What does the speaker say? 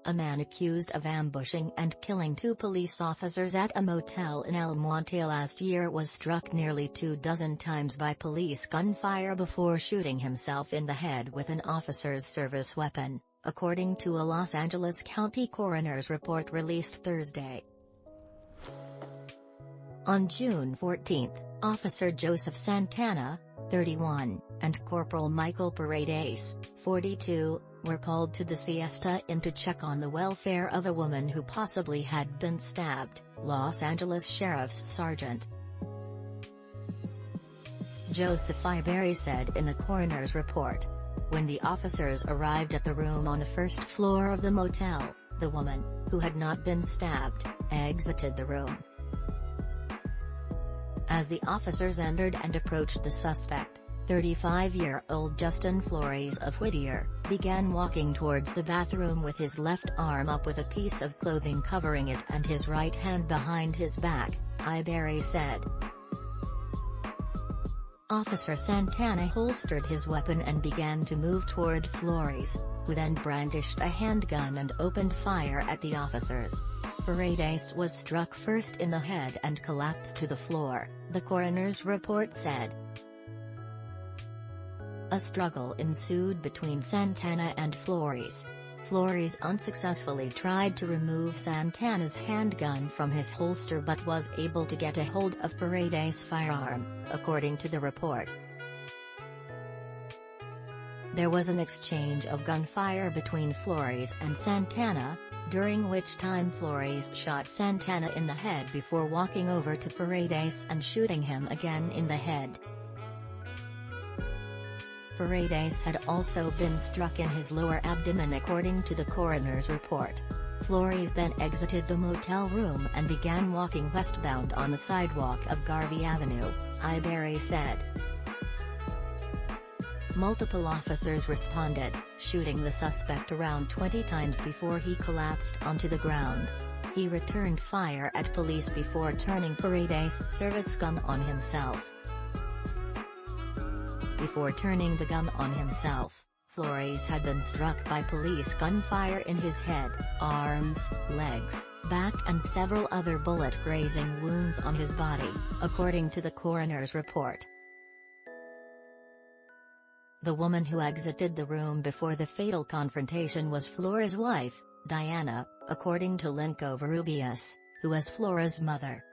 A man accused of ambushing and killing 2 police officers at a motel in El Monte last year was struck nearly 24 times by police gunfire before shooting himself in the head with an officer's service weapon, according to a Los Angeles County Coroner's report released Thursday. On June 14, Officer Joseph Santana, 31, and Corporal Michael Paredes, 42, were called to the Siesta Inn to check on the welfare of a woman who possibly had been stabbed, Los Angeles Sheriff's Sergeant Joseph Iberri said in the coroner's report. When the officers arrived at the room on the first floor of the motel, the woman, who had not been stabbed, exited the room. As the officers entered and approached the suspect, 35-year-old Justin Flores of Whittier, began walking towards the bathroom with his left arm up with a piece of clothing covering it and his right hand behind his back, Iberri said. Officer Santana holstered his weapon and began to move toward Flores, who then brandished a handgun and opened fire at the officers. Paredes was struck first in the head and collapsed to the floor, the coroner's report said. A struggle ensued between Santana and Flores. Flores unsuccessfully tried to remove Santana's handgun from his holster but was able to get a hold of Paredes' firearm, according to the report. There was an exchange of gunfire between Flores and Santana, during which time Flores shot Santana in the head before walking over to Paredes and shooting him again in the head. Paredes had also been struck in his lower abdomen according to the coroner's report. Flores then exited the motel room and began walking westbound on the sidewalk of Garvey Avenue, Iberri said. Multiple officers responded, shooting the suspect around 20 times before he collapsed onto the ground. He returned fire at police before turning Paredes' service gun on himself. Before turning the gun on himself, Flores had been struck by police gunfire in his head, arms, legs, back and several other bullet-grazing wounds on his body, according to the coroner's report. The woman who exited the room before the fatal confrontation was Flores' wife, Diana, according to Lynn Covarrubias, who is Flores' mother.